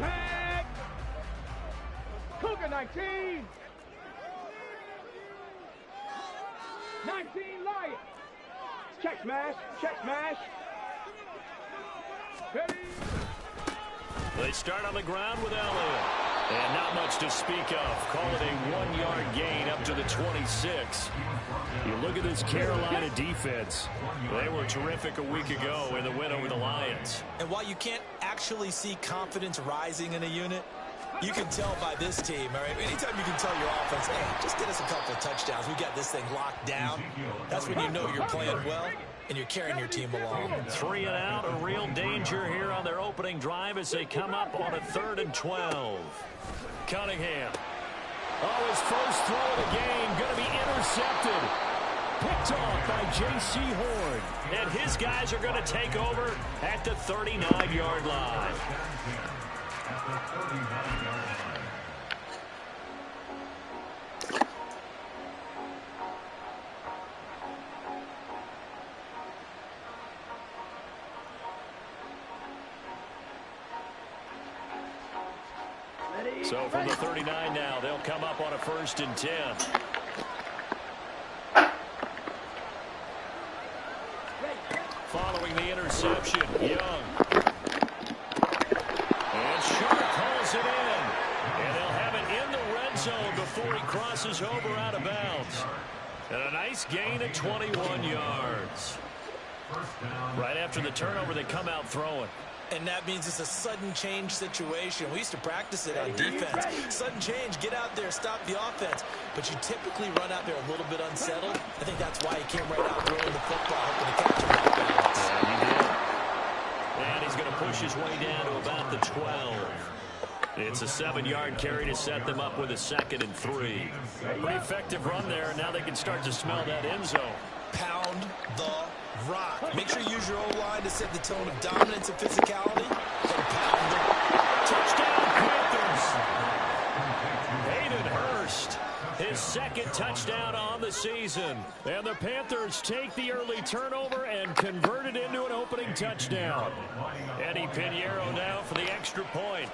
Tag! Cougar 19! 19 Lions! Check smash! Check smash! Ready? They start on the ground with Elliott. And not much to speak of. Call it a 1-yard gain up to the 26. You look at this Carolina defense. They were terrific a week ago in the win over the Lions. And while you can't actually see confidence rising in a unit, you can tell by this team, all right? Anytime you can tell your offense, hey, just get us a couple of touchdowns. We got this thing locked down. That's when you know you're playing well and you're carrying your team along. 3 and out, a real danger here on their opening drive as they come up on a 3rd and 12. Cunningham. Oh, his first throw of the game going to be intercepted. Picked off by J.C. Horn. And his guys are going to take over at the 39-yard line. So from the 39 now, they'll come up on a 1st and 10. Following the interception, Young. And Sharp calls it in. And they'll have it in the red zone before he crosses over out of bounds. And a nice gain of 21 yards. Right after the turnover, they come out throwing. And that means it's a sudden change situation. We used to practice it on defense. Sudden change, get out there, stop the offense. But you typically run out there a little bit unsettled. I think that's why he came right out throwing the football, hoping to catch him off balance. Yeah, he did. And he's going to push his way down to about the 12. It's a 7-yard carry to set them up with a 2nd and 3. Pretty effective run there, and now they can start to smell that end zone. Pound the rock. Make sure you use your O-line to set the tone of dominance and physicality. And pound the touchdown, Panthers. Hayden Hurst, his 2nd touchdown on the season. And the Panthers take the early turnover and convert it into an opening touchdown. Eddie Pinheiro now for the extra point.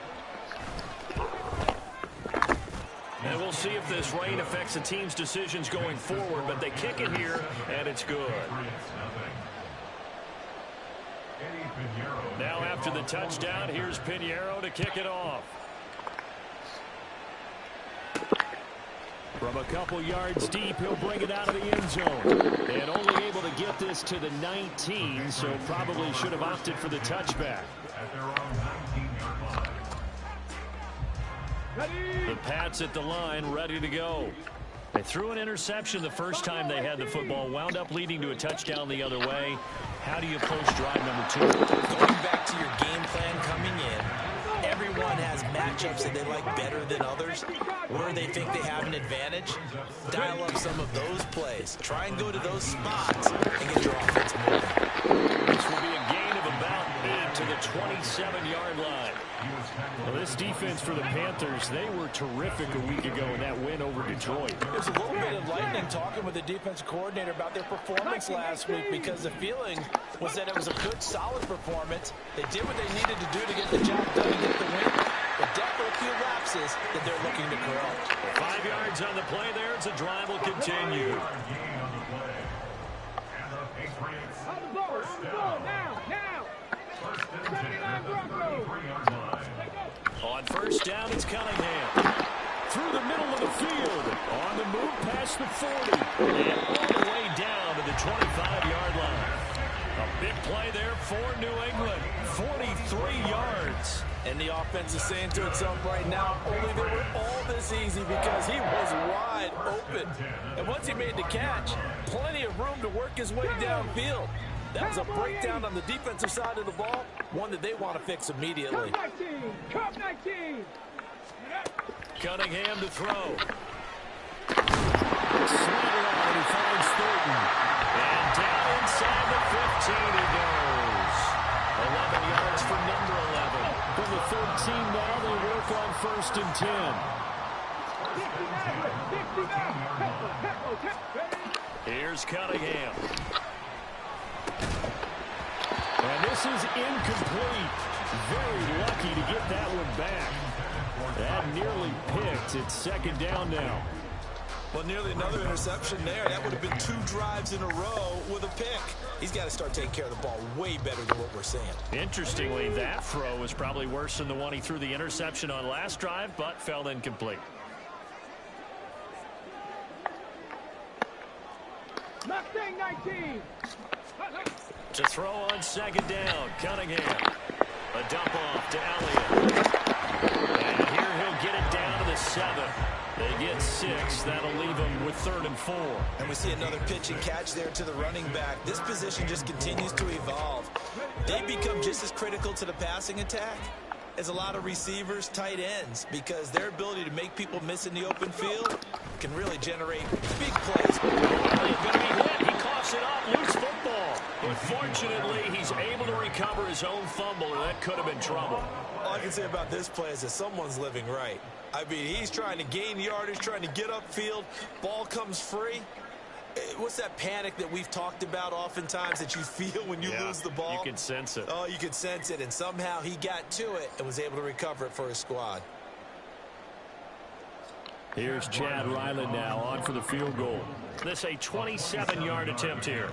And we'll see if this rain affects the team's decisions going forward, but they kick it here, and it's good. Now after the touchdown, here's Pinheiro to kick it off. From a couple yards deep, he'll bring it out of the end zone. And only able to get this to the 19, so probably should have opted for the touchback. The Pats at the line, ready to go. They threw an interception the first time they had the football, wound up leading to a touchdown the other way. How do you approach drive number 2? Going back to your game plan coming in, everyone has matchups that they like better than others, where they think they have an advantage. Dial up some of those plays. Try and go to those spots and get your offense moving. This will be a gain of about 8 to the 27-yard line. Well, this defense for the Panthers, they were terrific a week ago in that win over Detroit. There's a little bit of lightning talking with the defensive coordinator about their performance last week, because the feeling was that it was a good, solid performance. They did what they needed to do to get the job done and get the win. But definitely a few lapses that they're looking to correct. 5 yards on the play there as the drive will continue. On the ball, now! 79 Broncos! On 1st down, it's Cunningham. Through the middle of the field. On the move past the 40. And all the way down to the 25-yard line. A big play there for New England. 43 yards. And the offense is saying to itself right now, only they were all this easy because he was wide open. And once he made the catch, plenty of room to work his way downfield. That was a breakdown on the defensive side of the ball, one that they want to fix immediately. Cup 19! Cunningham to throw. Slid it on, he finds Thornton. And down inside the 15 he goes. 11 yards for number 11. From the 13 now, they work on 1st and 10. Here's Cunningham. And this is incomplete. Very lucky to get that one back. That nearly picked. It's second down now. Well, nearly another interception there. That would have been 2 drives in a row with a pick. He's got to start taking care of the ball way better than what we're seeing. Interestingly, that throw was probably worse than the one he threw the interception on last drive, but fell incomplete. Mustang 19. To throw on second down, Cunningham. A dump off to Elliott. And here he'll get it down to the 7. They get 6. That'll leave them with 3rd and 4. And we see another pitch and catch there to the running back. This position just continues to evolve. They become just as critical to the passing attack as a lot of receivers, tight ends, because their ability to make people miss in the open field can really generate big plays. Elliott going to be hit. He coughs it up. Loose football. But fortunately, he's able to recover his own fumble, and that could have been trouble. All I can say about this play is that someone's living right. I mean, he's trying to gain yardage, trying to get upfield. Ball comes free. What's that panic that we've talked about oftentimes that you feel when you lose the ball? You can sense it. Oh, you can sense it, and somehow he got to it and was able to recover it for his squad. Here's Chad Ryland now on for the field goal. This a 27-yard attempt here.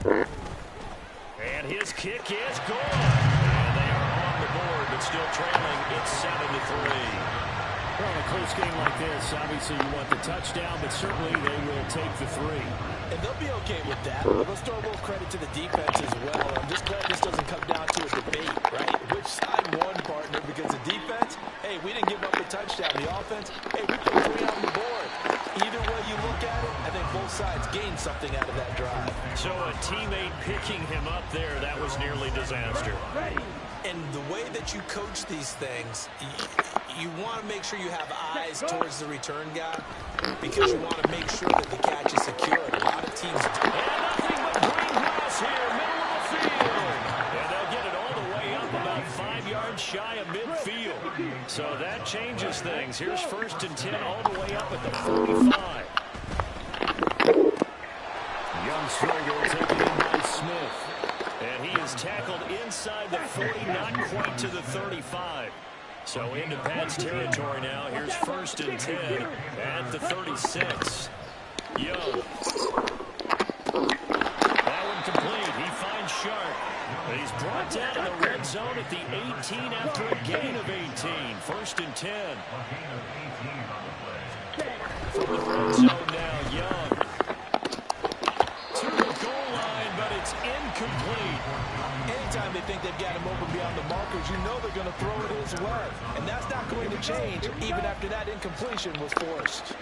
And his kick is good. And they are on the board, but still trailing. It's 7-3. Well, in a close game like this, obviously you want the touchdown, but certainly they will take the 3. And they'll be okay with that. But let's throw a little credit to the defense as well. I'm just glad this doesn't come down to a debate, right? Which side won, partner? Because the defense, hey, we didn't give up a touchdown. The offense, hey, we put 3 on the board. Either way you look at it, I think both sides gained something out of that drive. So a teammate picking him up there, that was nearly disaster. And the way that you coach these things, you want to make sure you have eyes towards the return guy because you want to make sure that the catch is secured. A lot of teams do. And nothing but green grass here, middle of the field. And they'll get it all the way up about 5 yards shy of midfield. So that changes things. Here's 1st and 10 all the way up at the 45. Young Struggle taken in by Smith. And he is tackled inside the 40, not quite to the 35. So into Pat's territory now. Here's 1st and 10 at the 36. Young. That one complete. He finds Sharp. But he's brought down to the red zone at the 18 after a gain of 18. 1st and 10. From the red zone now, Young. To the goal line, but it's incomplete. Anytime they think they've got him open beyond the markers, you know they're going to throw it his way. And that's not going to change even after that incompletion was forced.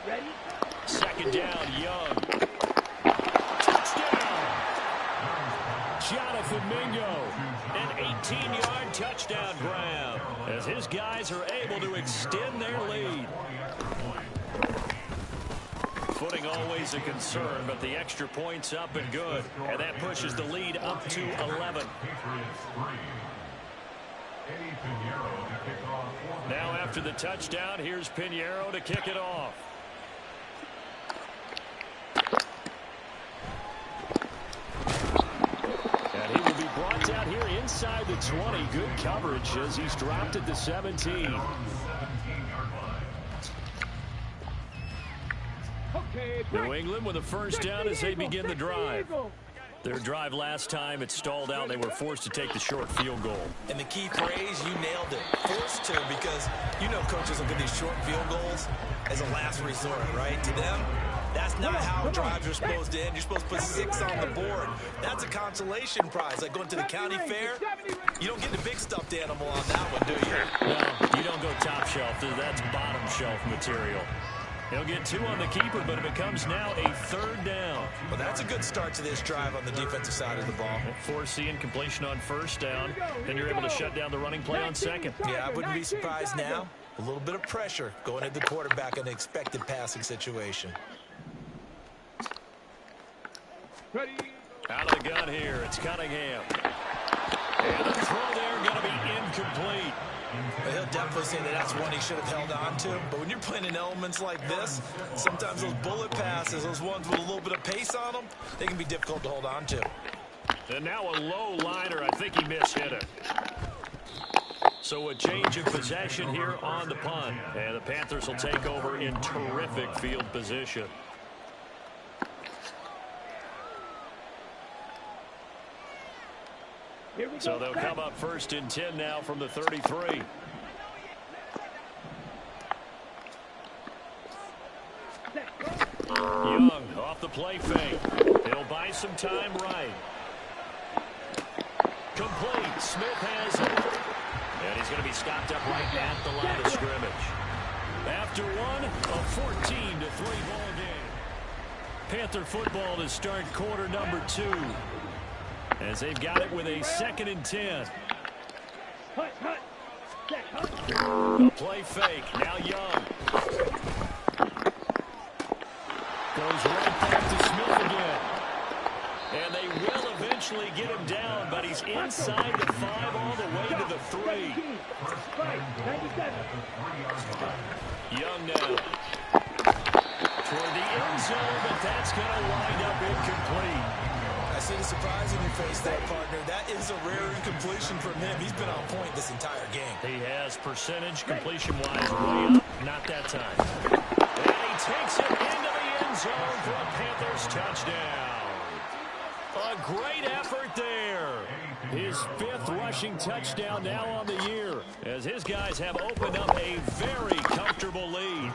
Ready? 2nd down, Young. Touchdown! Jonathan Mingo. An 18-yard touchdown grab as his guys are able to extend their lead. Footing always a concern, but the extra point's up and good. And that pushes the lead up to 11. Now after the touchdown, here's Pinheiro to kick it off. And he will be brought down here inside the 20. Good coverage as he's dropped at the 17. New England with a 1st down as they begin the drive. Their drive last time, it stalled out. They were forced to take the short field goal. And the key phrase, you nailed it. Forced to, because you know coaches look at these short field goals as a last resort, right? To them, that's not how drives are supposed to end. You're supposed to put 6 on the board. That's a consolation prize. Like going to the county fair, you don't get the big stuffed animal on that one, do you? No, you don't go top shelf. That's bottom shelf material. He'll get 2 on the keeper, but it becomes now a 3rd down. Well, that's a good start to this drive on the defensive side of the ball. Force the incompletion on 1st down, then you're able to shut down the running play on 2nd. Yeah, I wouldn't be surprised now. A little bit of pressure going at the quarterback in an expected passing situation. Ready? Out of the gun here, it's Cunningham. And the throw there going to be incomplete. But he'll definitely say that that's one he should have held on to. But when you're playing in elements like this, sometimes those bullet passes, those ones with a little bit of pace on them, they can be difficult to hold on to. And now a low liner. I think he mishit it. So a change of possession here on the punt. And the Panthers will take over in terrific field position. So they'll come up 1st and 10 now from the 33. Young off the play fake. He'll buy some time right. Complete. Smith has it. And he's going to be stopped up right at the line of scrimmage. After one, a 14-3 ball game. Panther football to start quarter number 2. As they've got it with a 2nd and 10. A play fake. Now Young. Goes right back to Smith again. And they will eventually get him down, but he's inside the 5 all the way to the 3. Young now. Toward the end zone, but that's going to wind up incomplete. I see the surprise in your face there, partner. That is a rare incompletion from him. He's been on point this entire game. He has percentage completion-wise way up. Not that time. And he takes it into the end zone for a Panthers touchdown. A great effort there. His 5th rushing touchdown now on the year, as his guys have opened up a very comfortable lead.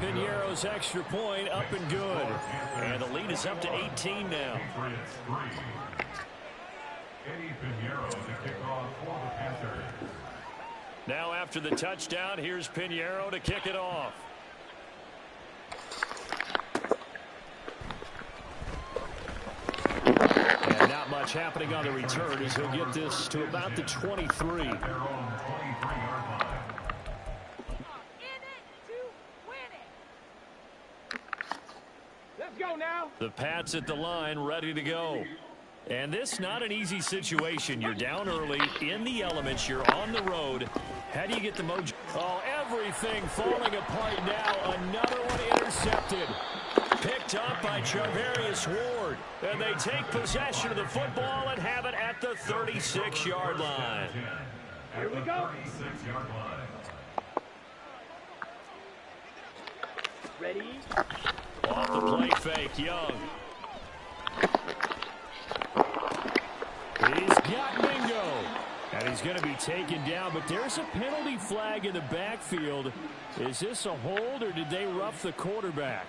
Piñeiro's extra point up and good. And the lead is up to 18 now. Now after the touchdown, here's Piñeiro to kick it off. And not much happening on the return as he'll get this to about the 23. Go now. The Pats at the line, ready to go. And this not an easy situation. You're down early, in the elements, you're on the road. How do you get the mojo? Oh, everything falling apart now. Another one intercepted. Picked up by Charvarius Ward. And they take possession of the football and have it at the 36-yard line. Here we go. Ready? Off the play fake, Young. He's got Mingo. And he's going to be taken down, but there's a penalty flag in the backfield. Is this a hold, or did they rough the quarterback?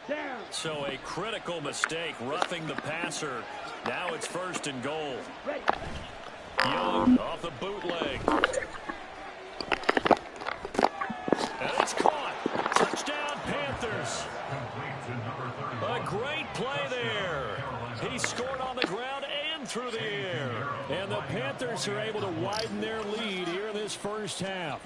Down. So a critical mistake, roughing the passer. Now it's 1st and goal. Ready. Young off the bootleg. And it's caught. Touchdown, Panthers. A great play there. He scored on the ground and through the air. And the Panthers are able to widen their lead here in this first half.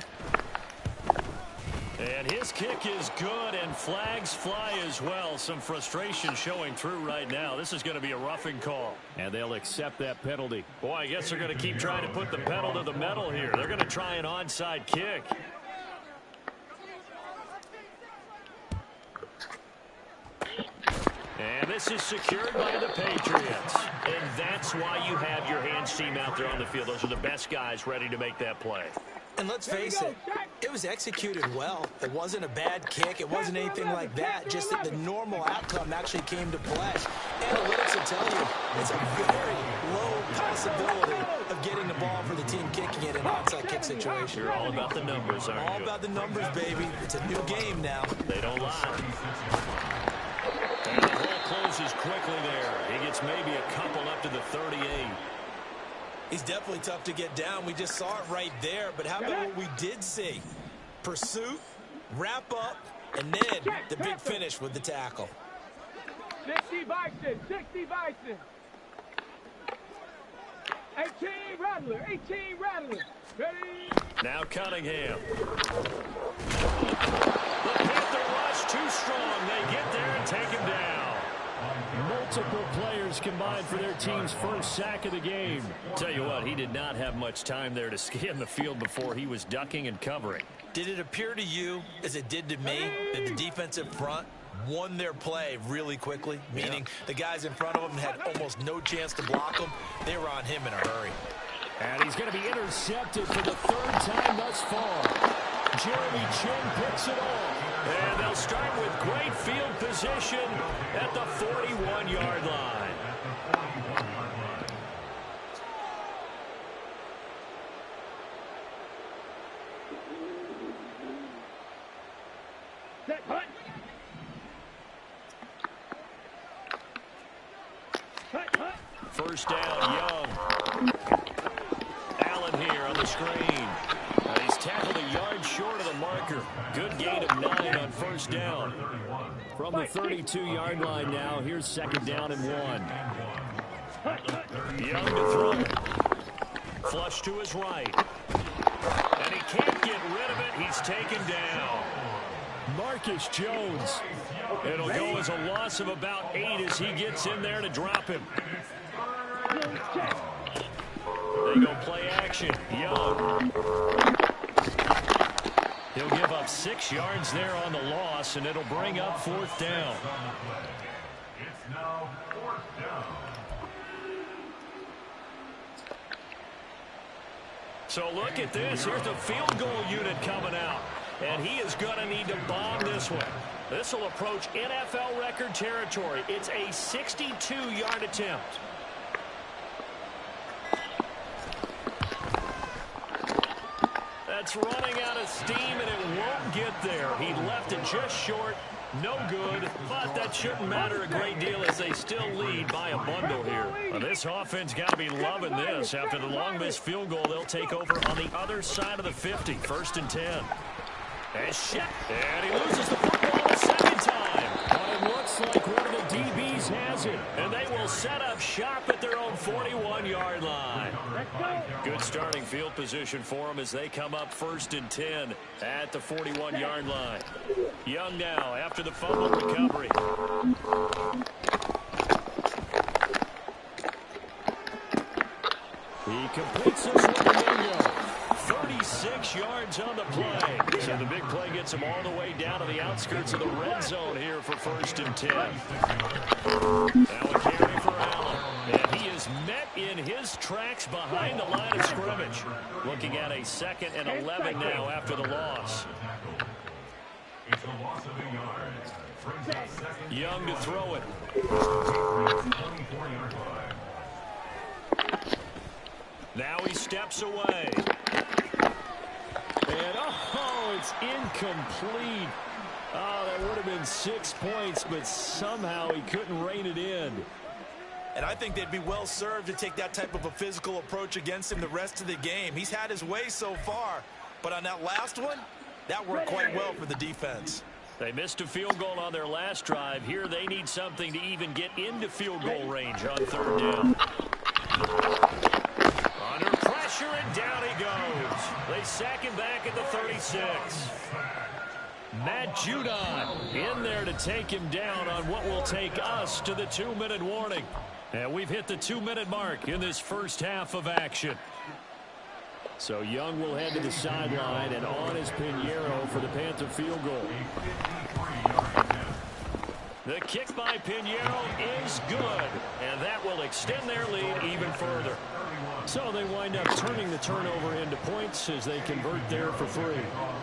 And his kick is good, and flags fly as well. Some frustration showing through right now. This is going to be a roughing call. And they'll accept that penalty. Boy, I guess they're going to keep trying to put the pedal to the metal here. They're going to try an onside kick. And this is secured by the Patriots. And that's why you have your hands team out there on the field. Those are the best guys ready to make that play. And let's face it, it was executed well. It wasn't a bad kick. It wasn't anything like that. Just that the normal outcome actually came to play. Analytics will tell you it's a very low possibility of getting the ball for the team kicking it in an onside kick situation. You're all about the numbers, aren't you? All about the numbers, baby. It's a new game now. They don't lie. And the hole closes quickly there. He gets maybe a couple up to the 38. He's definitely tough to get down. We just saw it right there. But how about what we did see? Pursuit, wrap up, and then the big finish with the tackle. 60 Bison, 60 Bison. 18 Rattler, 18 Rattler. Ready? Now Cunningham. The Panther rush too strong. They get there and take him down. Multiple players combined for their team's first sack of the game. Tell you what, he did not have much time there to scan the field before he was ducking and covering. Did it appear to you, as it did to me, that the defensive front won their play really quickly? Meaning the guys in front of them had almost no chance to block them. They were on him in a hurry. And he's going to be intercepted for the third time thus far. Jeremy Chinn picks it off. And they'll start with great field position at the 41-yard line. Set, hut. Hut, hut. First down, Young. Allen here on the screen. He's tackled a yard short of the marker. Good gain of 9 on first down. From the 32-yard line now, here's second down and 1. Young to throw. Flush to his right. And he can't get rid of it. He's taken down. Marcus Jones. It'll go as a loss of about 8 as he gets in there to drop him. They go play action. Young. He'll give up 6 yards there on the loss, and it'll bring up fourth down. It's now fourth down. So look at this. Here's the field goal unit coming out. And he is going to need to bomb this one. This will approach NFL record territory. It's a 62-yard attempt. That's running out of steam, and it won't get there. He left it just short. No good, but that shouldn't matter a great deal as they still lead by a bundle here. Well, this offense got to be loving this. After the long missed field goal, they'll take over on the other side of the 50, 1st and 10. And he loses the football a second time. But it looks like one of the DBs has it. And they will set up shop at their own 41-yard line. Good starting field position for them as they come up 1st and 10 at the 41-yard line. Young now after the fumble recovery. He completes this one to Mingo. 36 yards on the play. So the big play gets him all the way down to the outskirts of the red zone here for 1st and 10. Now a carry for Allen. And he is met in his tracks behind the line of scrimmage. Looking at a 2nd and 11 now after the loss. It's a loss of a yard. Young to throw it. 24-yard line. Now he steps away. And, oh, it's incomplete. Oh, that would have been 6 points, but somehow he couldn't rein it in. And I think they'd be well served to take that type of a physical approach against him the rest of the game. He's had his way so far, but on that last one, that worked quite well for the defense. They missed a field goal on their last drive. Here they need something to even get into field goal range on 3rd down. Under pressure, and down he goes. They sack him back at the 36. Matt Judon in there to take him down on what will take us to the 2-minute warning. And we've hit the 2-minute mark in this first half of action. So Young will head to the sideline, and on is Pinheiro for the Panther field goal. The kick by Pinheiro is good, and that will extend their lead even further. So they wind up turning the turnover into points as they convert there for 3.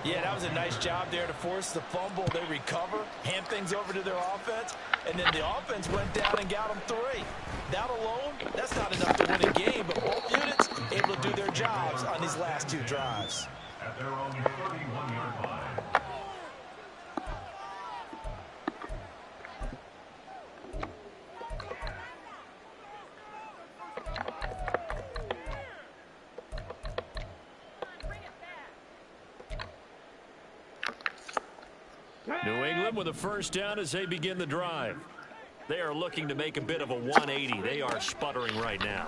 Yeah, that was a nice job there to force the fumble. They recover, hand things over to their offense, and then the offense went down and got them 3. That alone, that's not enough to win a game, but both units able to do their jobs on these last 2 drives. At their own 31-yard line. New England with a first down as they begin the drive. They are looking to make a bit of a 180. They are sputtering right now.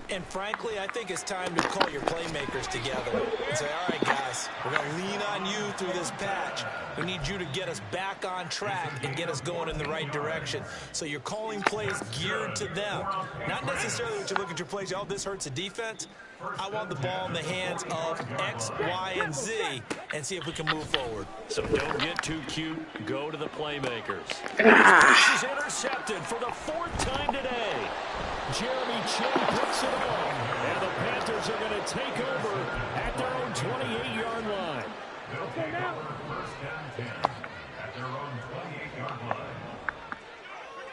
And frankly, I think it's time to call your playmakers together and say, all right, guys, we're going to lean on you through this patch. We need you to get us back on track and get us going in the right direction. So you're calling plays geared to them. Not necessarily that you look at your plays, oh, this hurts the defense. I want the ball in the hands of X, Y, and Z and see if we can move forward. So don't get too cute. Go to the playmakers. This is intercepted for the fourth time today. Jeremy Chinn picks it up. And the Panthers are going to take over at their own 28-yard line. Okay, now. First and 10 at their own 28-yard line.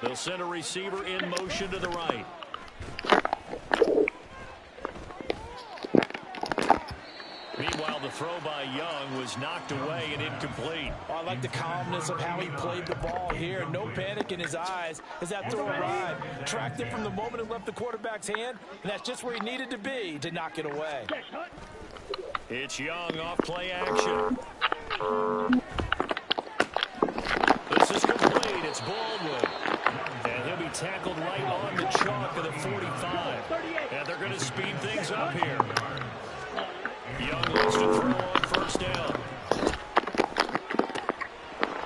They'll send a receiver in motion to the right. Meanwhile, the throw by Young was knocked away and incomplete. Oh, I like the calmness of how he played the ball here. No panic in his eyes as that throw arrived. Tracked it from the moment it left the quarterback's hand, and that's just where he needed to be to knock it away. It's Young off play action. This is complete. It's Baldwin. And he'll be tackled right on the chalk of the 45. And they're going to speed things up here. Young looks to throw on first down.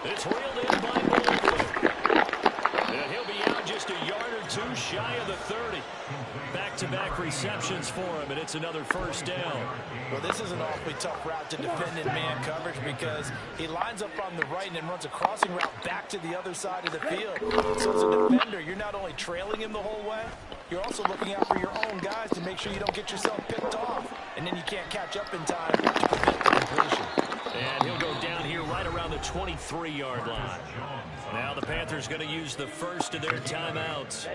It's reeled in by Baldwin. And he'll be out just a yard or two shy of the 30. Back-to-back receptions for him, and it's another first down. Well, this is an awfully tough route to defend in man coverage because he lines up on the right and then runs a crossing route back to the other side of the field. So as a defender, you're not only trailing him the whole way, you're also looking out for your own guys to make sure you don't get yourself picked off. And then you can't catch up in time to prevent the completion. And he'll go down here right around the 23-yard line. Now the Panthers going to use the first of their timeouts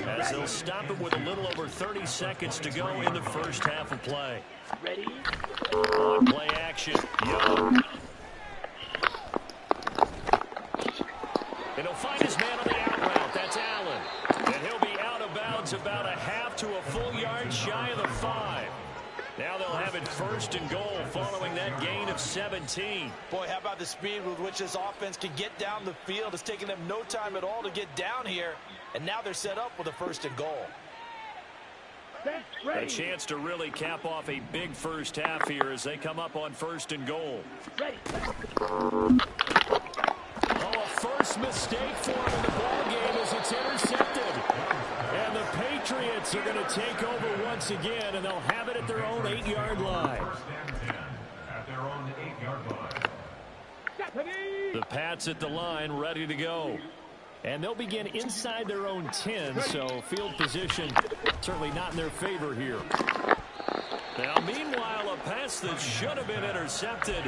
as they'll stop it with a little over 30 seconds to go in the first half of play. Ready? On play action, Young. And he'll find his man on the out route. That's Allen. And he'll be out of bounds about a half to a full yard shy of the 5. Now they'll have it first and goal following that gain of 17. Boy, how about the speed with which this offense can get down the field? It's taken them no time at all to get down here, and now they're set up with a first and goal. A chance to really cap off a big first half here as they come up on first and goal. Ready. Oh, a first mistake for him in the ball game as it's intercepted. And the Patriots are going to take over once again, and they'll have it at their own 8-yard line. First and 10 at their own 8-yard line. The Pats at the line, ready to go. And they'll begin inside their own 10, so field position certainly not in their favor here. Now, meanwhile, a pass that should have been intercepted,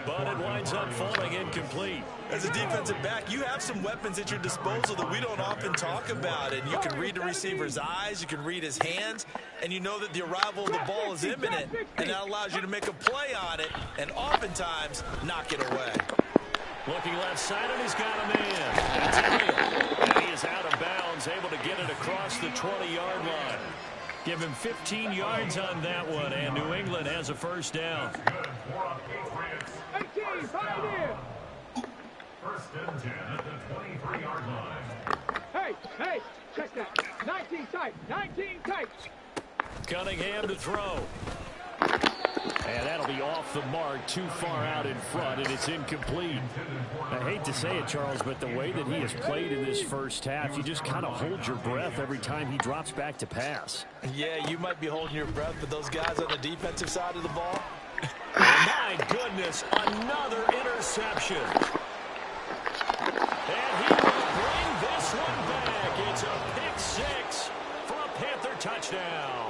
but it winds up falling incomplete. As a defensive back, you have some weapons at your disposal that we don't often talk about. And you can read the receiver's eyes, you can read his hands, and you know that the arrival of the ball is imminent. And that allows you to make a play on it and oftentimes knock it away. Looking left side, and he's got a man. That's Elliott. And he is out of bounds, able to get it across the 20-yard line. Give him 15 yards on that one, and New England has a first down. Good for the Patriots. 18, find in. First and 10 at the 23-yard line. Hey, check that. 19 tight, 19 tight. Cunningham to throw. And that'll be off the mark, too far out in front, and it's incomplete. I hate to say it, Charles, but the way that he has played in this first half, you just kind of hold your breath every time he drops back to pass. Yeah, you might be holding your breath, but those guys on the defensive side of the ball. My goodness, another interception. And he will bring this one back. It's a pick six for a Panther touchdown.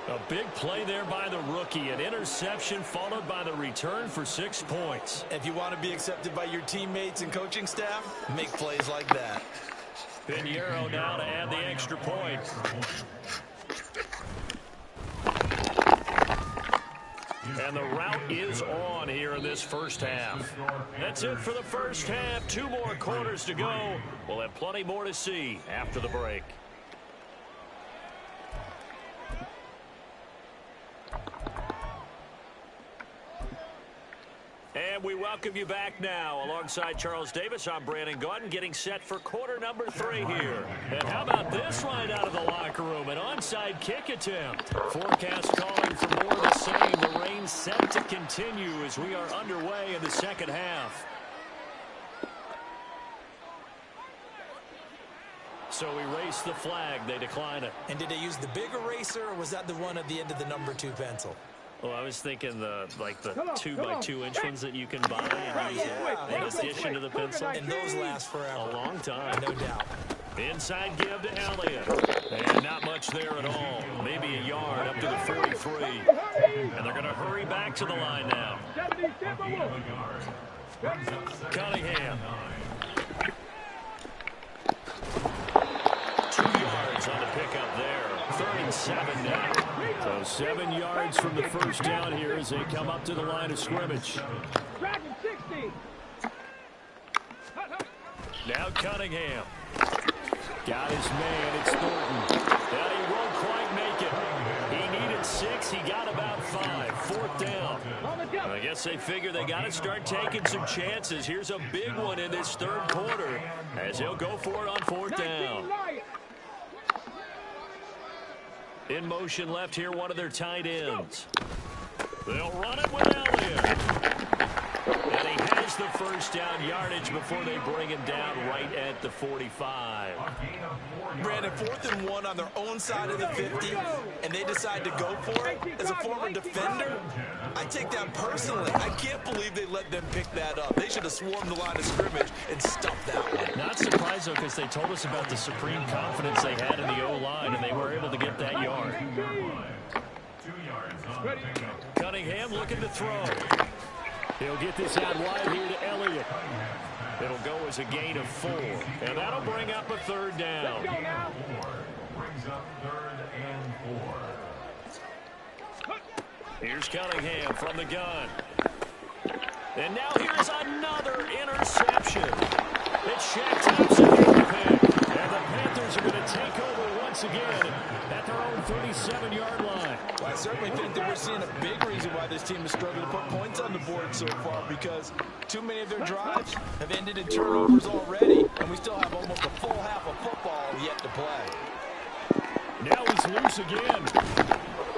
A big play there by the rookie. An interception followed by the return for 6 points. If you want to be accepted by your teammates and coaching staff, make plays like that. Pinheiro now to add the extra point. And the route is on here in this first half. That's it for the first half. 2 more quarters to go. We'll have plenty more to see after the break. And we welcome you back now. Alongside Charles Davis, I'm Brandon Gaudin, getting set for quarter number 3 here. And how about this right out of the locker room? An onside kick attempt. Forecast calling for more of the same. The rain set to continue as we are underway in the second half. So erase the flag. They decline it. And did they use the big eraser, or was that the one at the end of the number 2 pencil? Well, I was thinking the 2x2 inch ones that you can buy in addition to the pencil. And those last forever. A long time. No doubt. Inside give to Elliott. And not much there at all. Maybe a yard up to the 43. And they're going to hurry back to the line now. Cunningham. 2 yards on the pickup there. 3rd and 7 now. So 7 yards from the first down here as they come up to the line of scrimmage. Now Cunningham. Got his man. It's Thornton. And he won't quite make it. He needed 6. He got about 5. 4th down. I guess they figure they got to start taking some chances. Here's a big one in this 3rd quarter as he'll go for it on 4th down. In motion left here, one of their tight ends. They'll run it with Elliott. And he has the first down yardage before they bring him down right at the 45. Brandon, 4th and 1 on their own side of the 50, and they decide to go for it. As a former defender, I take that personally. I can't believe they let them pick that up. They should have swarmed the line of scrimmage and stuffed that one. Not surprised, though, because they told us about the supreme confidence they had in the O-line, and they were able to get that yard. Cunningham looking to throw. He'll get this out wide here to Elliott. It'll go as a gain of 4. And that'll bring up a 3rd down. Brings up 3rd and 4. Here's Cunningham from the gun. And now here's another interception. It's Shaq Thompson with the pick. And the Panthers are going to take over once again at their own 37-yard line. Well, I certainly think that we're seeing a big reason why this team has struggled to put points on the board so far, because too many of their drives have ended in turnovers already, and we still have almost a full half of football yet to play. Now he's loose again.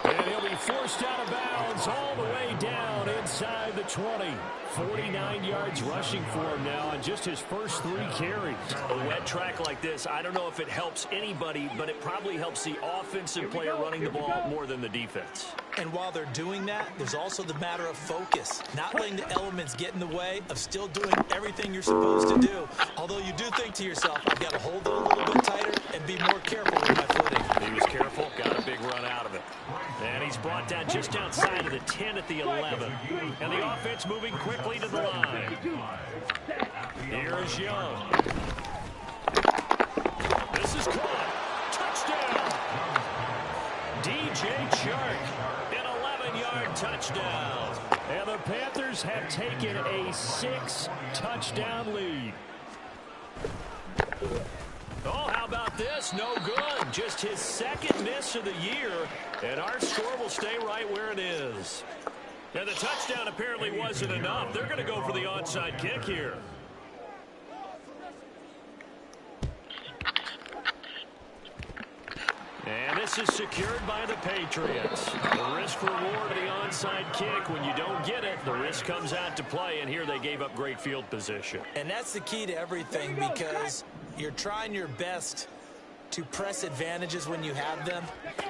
And he'll be forced out of bounds all the way down inside the 20. 49 yards rushing for him now on just his first 3 carries. A wet track like this, I don't know if it helps anybody, but it probably helps the offensive player running the ball more than the defense. And while they're doing that, there's also the matter of focus. Not letting the elements get in the way of still doing everything you're supposed to do. Although you do think to yourself, I've got to hold it a little bit tighter and be more careful with my footing. He was careful, got a big run out of it. And he's brought down just outside of the 10 at the 11. And the offense moving quickly to the line. Here is Young. This is caught. Touchdown. DJ Chark, an 11-yard touchdown. And the Panthers have taken a 6-touchdown lead. Oh, how about this? No good. Just his 2nd miss of the year, and our score will stay right where it is. And the touchdown apparently wasn't enough. They're going to go for the onside kick here. And this is secured by the Patriots. The risk-reward of the onside kick. When you don't get it, the risk comes out to play, and here they gave up great field position. And that's the key to everything, because you're trying your best to press advantages when you have them,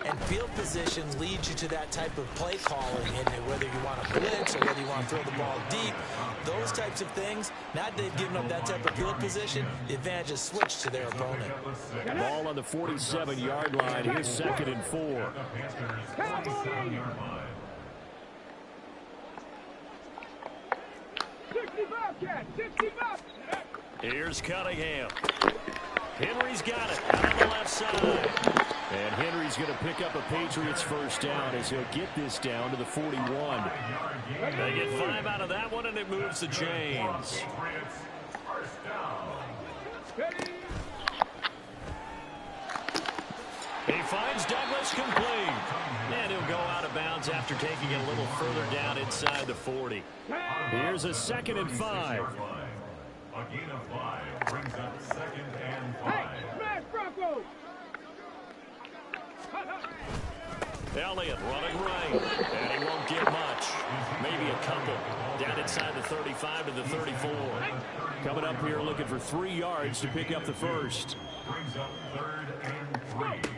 and field position leads you to that type of play calling, and whether you want to blitz or whether you want to throw the ball deep, those types of things. Now that they've given up that type of field position, the advantage is switched to their opponent. Ball on the 47-yard line. Here's 2nd and 4. Here's Cunningham. Henry's got it out on the left side. And Henry's going to pick up a Patriots first down as he'll get this down to the 41. They get 5 out of that one, and it moves the chains. He finds Douglas complete. And he'll go out of bounds after taking it a little further down inside the 40. Here's a 2nd and 5. A gain of 5 brings up 2nd and 5. Elliott running right, and he won't get much. Maybe a couple. Down inside the 35 to the 34. Coming up here looking for 3 yards to pick up the first. Brings up 3rd and 3.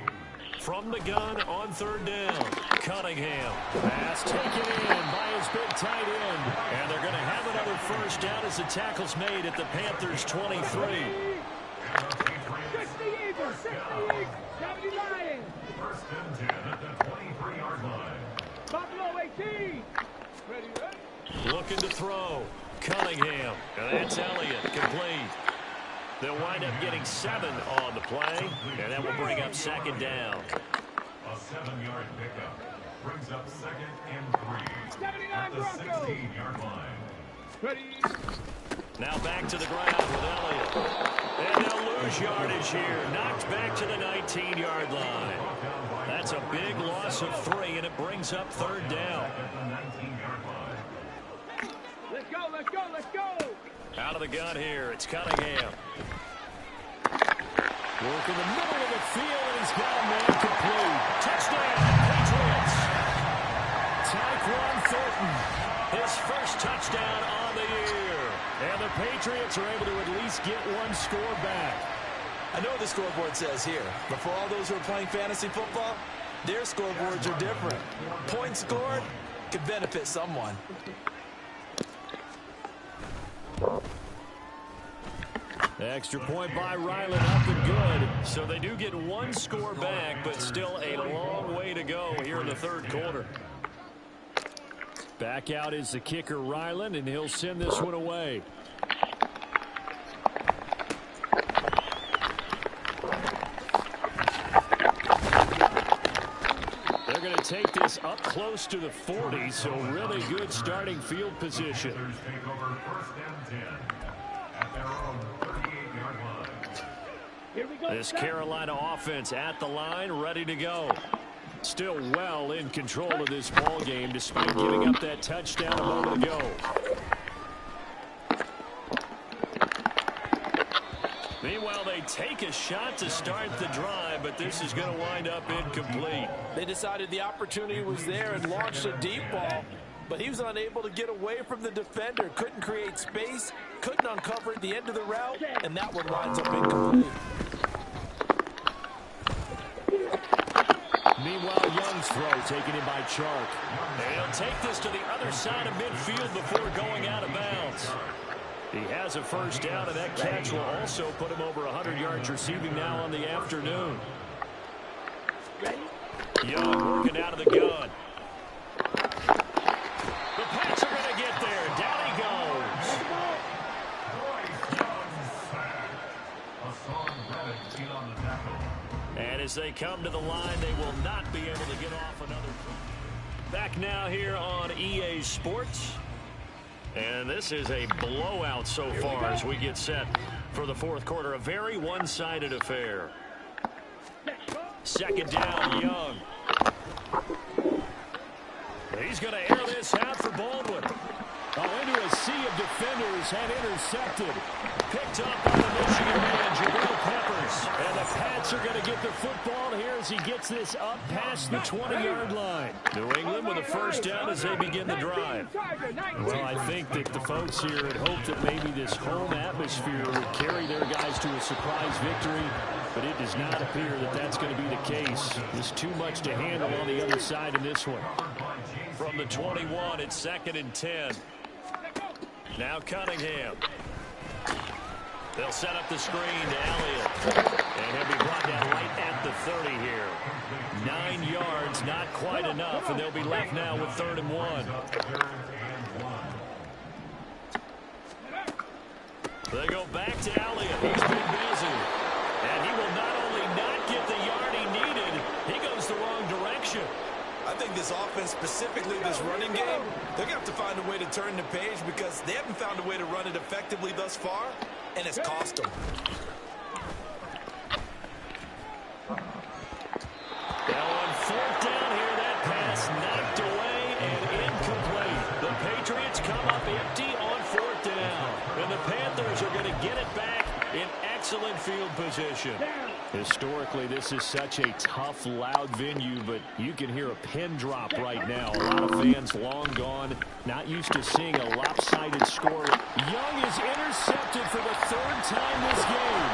From the gun on 3rd down. Cunningham. Pass taken in by his big tight end. And they're going to have another first down as the tackle's made at the Panthers' 23. 60 Eagles, 60 Eagles, 70 Lions. 1st and 10 at the 23-yard line. Buffalo 18. Ready? Looking to throw. Cunningham. And that's Elliott. Complete. They'll wind up getting 7 on the play, and that will bring up 2nd down. A 7-yard pickup. Brings up 2nd and 3. 79 At the Broncos. 16-yard line. Ready? Now back to the ground with Elliott. And they'll lose yardage here. Knocked back to the 19-yard line. That's a big loss of 3, and it brings up 3rd down. At the 19-yard line. Let's go, let's go, let's go. Out of the gun here, it's Cunningham. Work in the middle of the field, and he's got a man complete. Touchdown, Patriots. Tyquan Thornton, his first touchdown on the year. And the Patriots are able to at least get 1 score back. I know the scoreboard says here, but for all those who are playing fantasy football, their scoreboards are different. Points scored could benefit someone. Extra point by Ryland, up and good. So they do get 1 score back, but still a long way to go here in the 3rd quarter. Back out is the kicker, Ryland, and he'll send this one away. They're going to take this up close to the 40, so really good starting field position. Panthers take over 1st and 10 at their own 38-yard line. Here we go. This Carolina offense at the line, ready to go. Still well in control of this ball game, despite giving up that touchdown a moment ago. Meanwhile, they take a shot to start the drive, but this is going to wind up incomplete. They decided the opportunity was there and launched a deep ball, but he was unable to get away from the defender, couldn't create space, couldn't uncover at the end of the route, and that one winds up incomplete. Meanwhile, Young's throw taken in by Chark. And he'll take this to the other side of midfield before going out of bounds. He has a first down, and that catch will also put him over 100 yards receiving now on the afternoon. Young working out of the gun. The Pats are going to get there. Down he goes. And as they come to the line, they will not be able to get off another. Back now here on EA Sports. And this is a blowout so far as we get set for the 4th quarter. A very one-sided affair. 2nd down, Young. He's going to air this out for Baldwin. Into a sea of defenders and intercepted. Picked up by the Michigan man, Jabril Peppers. And the Pats are going to get the football here as he gets this up past the 20-yard line. New England with a first down as they begin the drive. Well, I think that the folks here had hoped that maybe this home atmosphere would carry their guys to a surprise victory, but it does not appear that that's going to be the case. There's too much to handle on the other side in this one. From the 21, it's 2nd and 10. Now Cunningham. They'll set up the screen to Elliott. And he'll be brought down right at the 30 here. 9 yards, not quite enough, and they'll be left now with 3rd and 1. They go back to Elliott. He's been busy. And he will not only not get the yard he needed, he goes the wrong direction. I think this offense, specifically this running game, they're going to have to find a way to turn the page because they haven't found a way to run it effectively thus far, and it's cost them. Now on 4th down here, that pass knocked away and incomplete. The Patriots come up empty on 4th down, and the Panthers are going to get it back in excellent field position. Historically, this is such a tough, loud venue, but you can hear a pin drop right now. A lot of fans long gone, not used to seeing a lopsided score. Young is intercepted for the third time this game.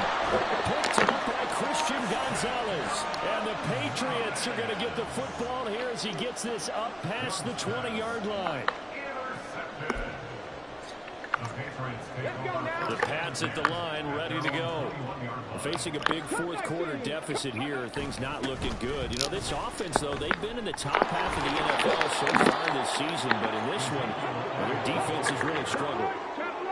Picked up by Christian Gonzalez. And the Patriots are going to get the football here as he gets this up past the 20-yard line. The Pats at the line, ready to go. Facing a big fourth quarter deficit here. Things not looking good. You know, this offense, though, they've been in the top half of the NFL so far this season, but in this one, their defense has really struggled.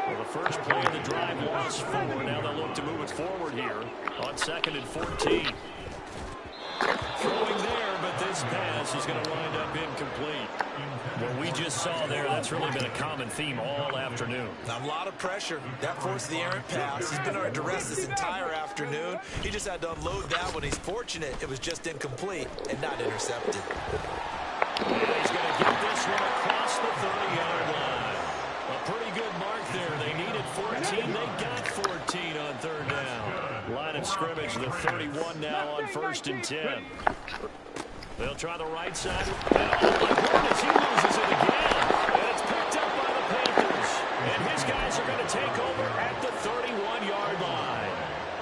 Well, the first play of the drive lost 4. Now they'll look to move it forward here on 2nd and 14. Throwing there, but this pass is going to wind up incomplete. What we just saw there, that's really been a common theme all afternoon. A lot of pressure. That forced the errant pass. He's been under duress this entire afternoon. He just had to unload that one. He's fortunate it was just incomplete and not intercepted. And he's going to get this one across the 30-yard line. A pretty good mark there. They needed 14. They got 14 on third down. Line of scrimmage, the 31 now on 1st and 10. They'll try the right side. And oh my goodness, he loses it again. And it's picked up by the Panthers. And his guys are going to take over at the 31-yard line.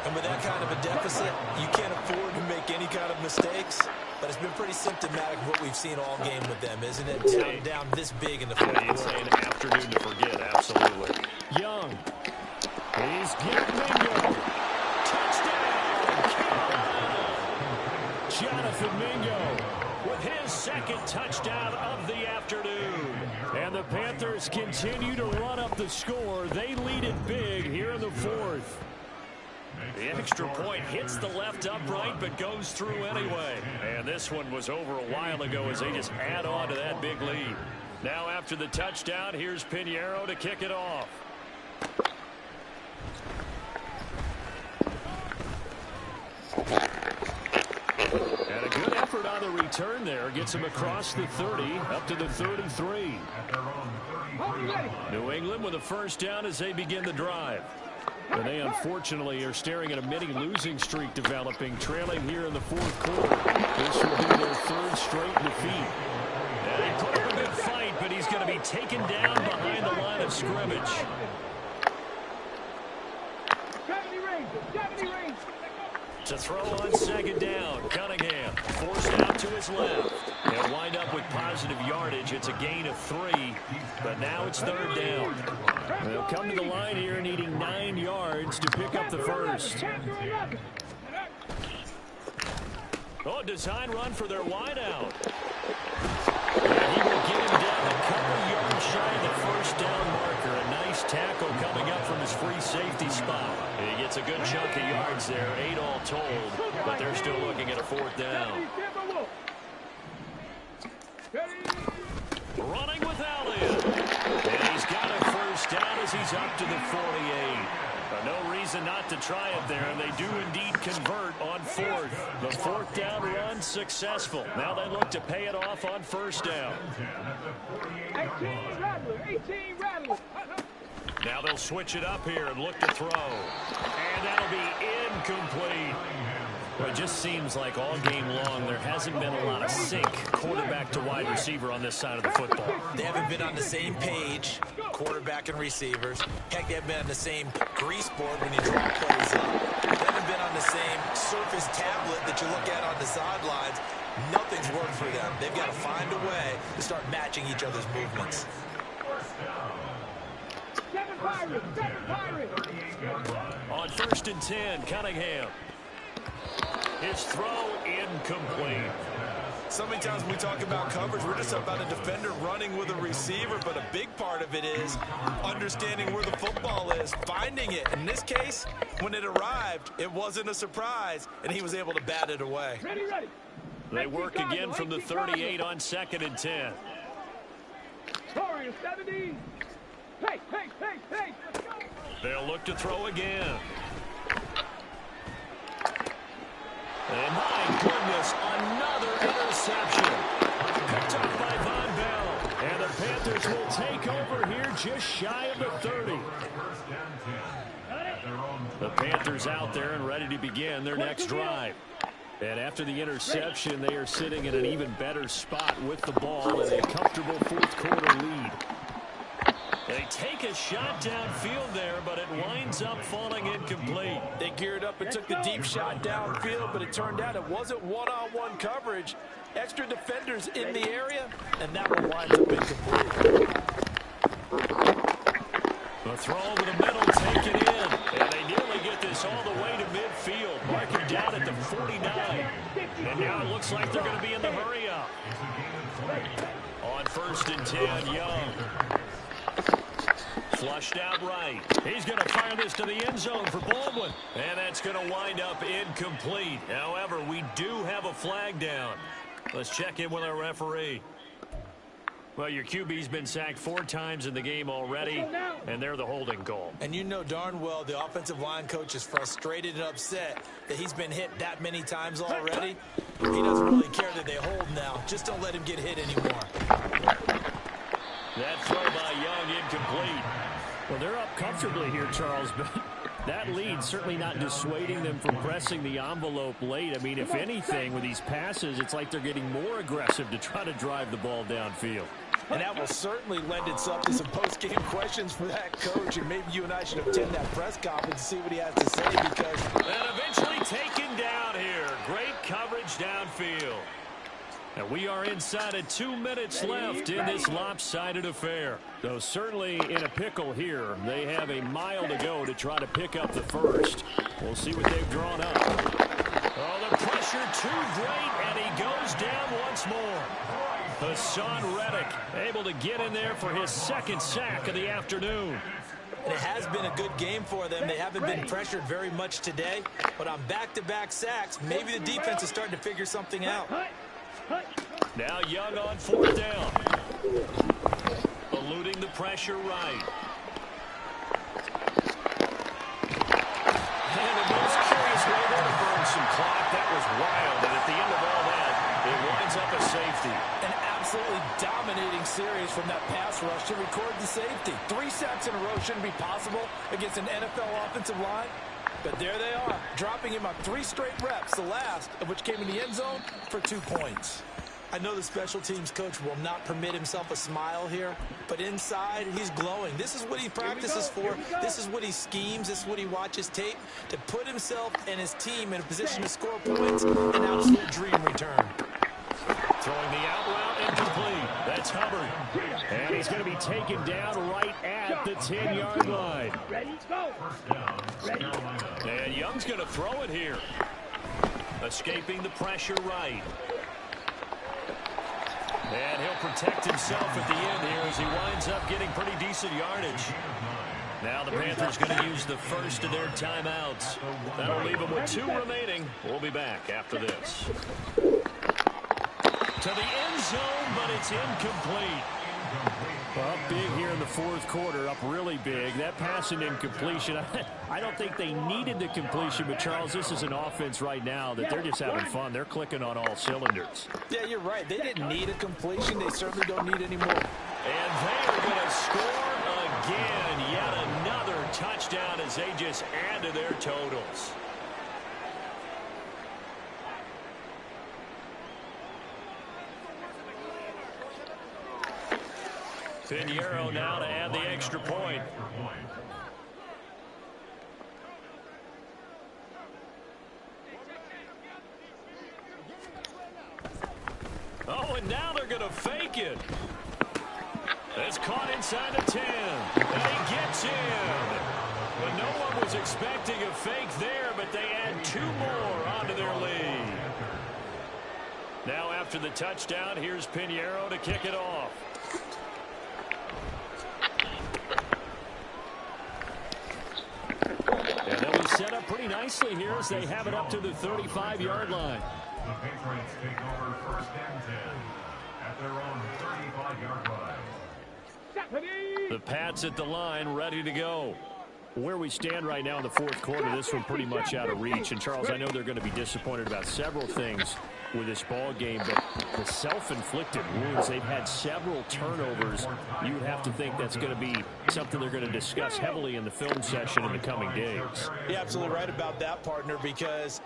And with that kind of a deficit, you can't afford to make any kind of mistakes. But it's been pretty symptomatic of what we've seen all game with them, isn't it? Down this big in the fourth quarter. It's an afternoon to forget, absolutely. Young. He's getting Mingo. Touchdown. Jonathan Mingo with his second touchdown of the afternoon. And the Panthers continue to run up the score. They lead it big here in the fourth. The extra point hits the left upright but goes through anyway. And this one was over a while ago as they just add on to that big lead. Now after the touchdown, here's Pinheiro to kick it off. And a good effort on the return there. Gets him across the 30, up to the 33. New England with a first down as they begin the drive. And they unfortunately are staring at a mini losing streak developing, trailing here in the fourth quarter. This will be their third straight defeat. And he put up a good fight, but he's going to be taken down behind the line of scrimmage. 70 range. To throw on second down, Cunningham forced out to his left. They'll wind up with positive yardage. It's a gain of 3, but now it's third down. They'll come to the line here needing 9 yards to pick up the first. Oh, design run for their wideout. And he will get him down a couple yards shy of the first down marker. A nice tackle coming up from his free safety spot. He gets a good chunk of yards there, 8 all told, but they're still looking at a fourth down. Running with Elliott. And he's got a first down as he's up to the 48. No reason not to try it there, and they do indeed convert on fourth. The fourth down run successful. Now they look to pay it off on first down. 18 Rattler. Now they'll switch it up here and look to throw. And that'll be incomplete. Well, it just seems like all game long there hasn't been a lot of sync quarterback to wide receiver on this side of the football. They haven't been on the same page, quarterback and receivers. Heck, they haven't been on the same grease board when you draw plays up. They haven't been on the same surface tablet that you look at on the sidelines. Nothing's worked for them. They've got to find a way to start matching each other's movements. 7 Pirates. On 1st and 10, Cunningham. His throw incomplete. So many times when we talk about coverage, we're just about a defender running with a receiver, but a big part of it is understanding where the football is, finding it. In this case, when it arrived, it wasn't a surprise, and he was able to bat it away. Ready. They work again from the 38 on 2nd and 10. Scoring 70. Hey. Let's go. They'll look to throw again. And my goodness, another interception. Picked up by Von Bell. And the Panthers will take over here just shy of the 30. First and 10 at their own The Panthers out there and ready to begin their next drive. And after the interception, they are sitting in an even better spot with the ball in a comfortable fourth-quarter lead. They take a shot downfield there, but it winds up falling incomplete. They geared up and took the deep shot downfield, but it turned out it wasn't one-on-one coverage. Extra defenders in the area, and that one winds up incomplete. The throw over the middle, taken in. And they nearly get this all the way to midfield. Marking down at the 49. And now it looks like they're going to be in the hurry-up. On 1st and 10, Young. Flushed out right. He's going to fire this to the end zone for Baldwin. And that's going to wind up incomplete. However, we do have a flag down. Let's check in with our referee. Well, your QB's been sacked 4 times in the game already, and they're the holding call. And you know darn well the offensive line coach is frustrated and upset that he's been hit that many times already. He doesn't really care that they hold now. Just don't let him get hit anymore. That throw by Young incomplete. Well, they're up comfortably here, Charles, but that lead certainly not dissuading them from pressing the envelope late. I mean, if anything, with these passes, it's like they're getting more aggressive to try to drive the ball downfield. And that will certainly lend itself to some post-game questions for that coach. And maybe you and I should attend that press conference and see what he has to say, because... And eventually taken down here. Great coverage downfield. And we are inside of 2 minutes left in this lopsided affair. Though certainly in a pickle here. They have a mile to go to try to pick up the first. We'll see what they've drawn up. Oh, the pressure too great, and he goes down once more. Hassan Reddick able to get in there for his 2nd sack of the afternoon. And it has been a good game for them. They haven't been pressured very much today. But on back-to-back sacks, maybe the defense is starting to figure something out. Now Young on 4th down. Eluding the pressure right. And the most curious way there to burn some clock. That was wild. And at the end of all that, it winds up a safety. An absolutely dominating series from that pass rush to record the safety. 3 sacks in a row shouldn't be possible against an NFL offensive line. But there they are, dropping him on 3 straight reps, the last of which came in the end zone for 2 points. I know the special teams coach will not permit himself a smile here, but inside, he's glowing. This is what he practices for. This is what he schemes. This is what he watches tape to put himself and his team in a position to score points. An absolute dream return. Throwing the out route incomplete. That's Hubbard. And he's going to be taken down right at the 10-yard line. Ready, go. And Young's going to throw it here. Escaping the pressure right. And he'll protect himself at the end here as he winds up getting pretty decent yardage. Now the Panthers going to use the first of their timeouts. That'll leave them with 2 remaining. We'll be back after this. To the end zone, but it's incomplete. Up big here in the 4th quarter, up really big. That passing incompletion, I don't think they needed the completion, but Charles, this is an offense right now that they're just having fun. They're clicking on all cylinders. Yeah, you're right. They didn't need a completion. They certainly don't need any more. And they are going to score again. Yet another touchdown as they just add to their totals. Pinheiro now to add the extra point. Oh, and now they're going to fake it. It's caught inside the 10. And he gets in. But no one was expecting a fake there, but they add 2 more onto their lead. Now after the touchdown, here's Pinheiro to kick it off. And they'll be set up pretty nicely here as they have it up to the 35-yard line. The Patriots take over 1st and 10 at their own 35-yard line. The Pats at the line, ready to go. Where we stand right now in the 4th quarter, this one pretty much out of reach. And, Charles, I know they're going to be disappointed about several things with this ball game, but the self-inflicted wounds, they've had several turnovers. You would have to think that's going to be something they're going to discuss heavily in the film session in the coming days. You're absolutely right about that, partner, because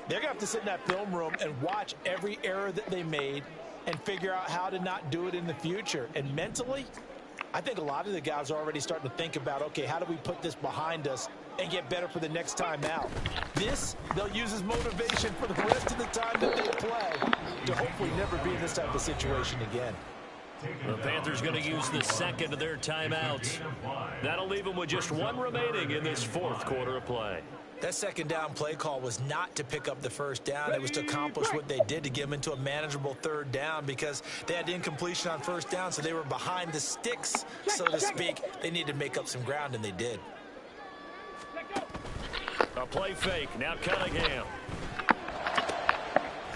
they're going to have to sit in that film room and watch every error that they made and figure out how to not do it in the future. And mentally, I think a lot of the guys are already starting to think about, okay, how do we put this behind us and get better for the next time out? This, they'll use as motivation for the rest of the time that they play to hopefully never be in this type of situation again. The Panthers going to use the second of their timeouts. That'll leave them with just one remaining in this fourth quarter of play. That second down play call was not to pick up the first down. It was to accomplish what they did, to get them into a manageable third down, because they had incompletion on first down, so they were behind the sticks, so to speak. They needed to make up some ground, and they did. A play fake. Now Cunningham.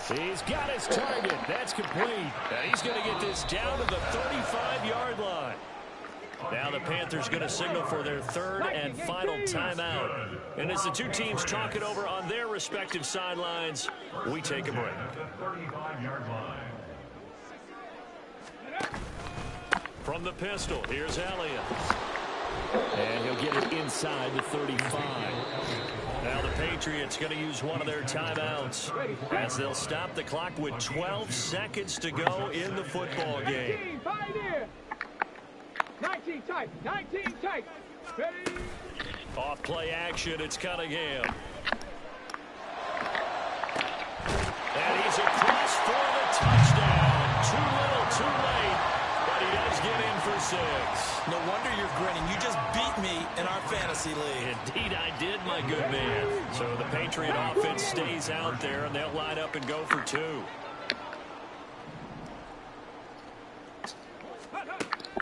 He's got his target. That's complete. And he's going to get this down to the 35-yard line. Now the Panthers going to signal for their third and final timeout. And as the two teams talk it over on their respective sidelines, we take a break. From the pistol, here's Elliott. And he'll get it inside the 35. Now the Patriots going to use one of their timeouts as they'll stop the clock with 12 seconds to go in the football game. 19 tight, 19 tight. Ready? Off play action, it's Cunningham. And he's across for the touchdown. Too little, too late, but he does get in for 6. No wonder you're grinning. You just beat me in our fantasy league. Indeed, I did, my good man. So the Patriot offense stays out there, and they'll line up and go for 2.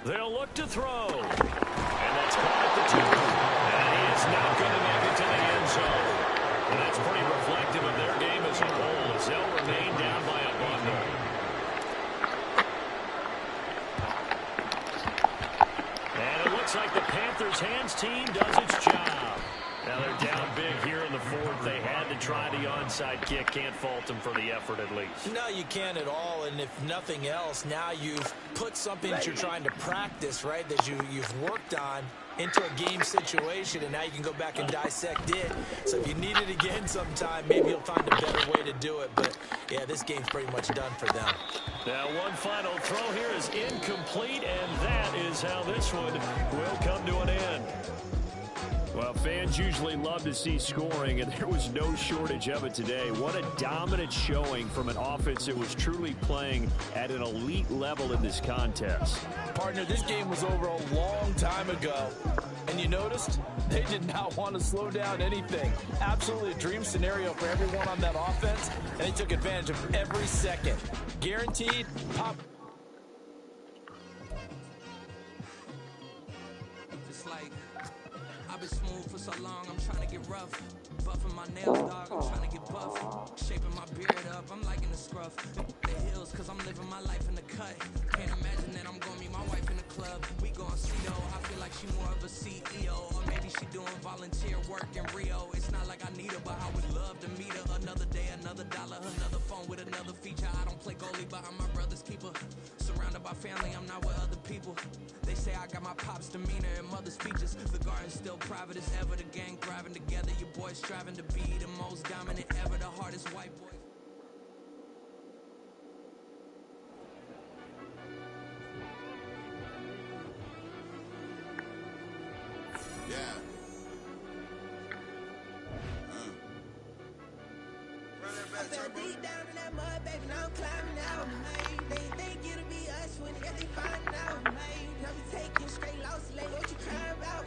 They'll look to throw. And that's caught at the 2. And he is not going to make it to the end zone. And that's pretty reflective of their game as a whole, as they'll remain down by a bundle. And it looks like the Panthers' hands team does its job. Now they're down big here in the fourth. They had to try the onside kick. Can't fault them for the effort at least. No, you can't at all. And if nothing else, now you've put something that you're trying to practice, right, that you've worked on into a game situation, and now you can go back and dissect it. So if you need it again sometime, maybe you'll find a better way to do it. But, yeah, this game's pretty much done for them. Now one final throw here is incomplete, and that is how this one will come to an end. Well, fans usually love to see scoring, and there was no shortage of it today. What a dominant showing from an offense that was truly playing at an elite level in this contest. Partner, this game was over a long time ago. And you noticed they did not want to slow down anything. Absolutely a dream scenario for everyone on that offense, and they took advantage of every second. Guaranteed pop. Just like I've been smooth for so long, I'm trying to get rough. Buffing my nails, dog, I'm trying to get buff. Shaping my beard up, I'm liking the scruff. The hills, cause I'm living my life in the cut. Can't imagine that I'm gonna meet my wife in the club. We gon' see though, I feel like she more of a CEO. Or maybe she doing volunteer work in Rio. It's not like I need her, but I would love to meet her. Another day, another dollar, another phone with another feature. I don't play goalie, but I'm my brother's keeper. Surrounded by family, I'm not with other people. They say I got my pop's demeanor and mother's features. The garden's still private as ever, the gang thriving together. Your boys striving to be the most dominant ever, the hardest white boy. Yeah. I fell deep down in that mud, baby, now I'm climbing out. They think it'll be us when they find out. I'll be taking straight loss, like what you crying about?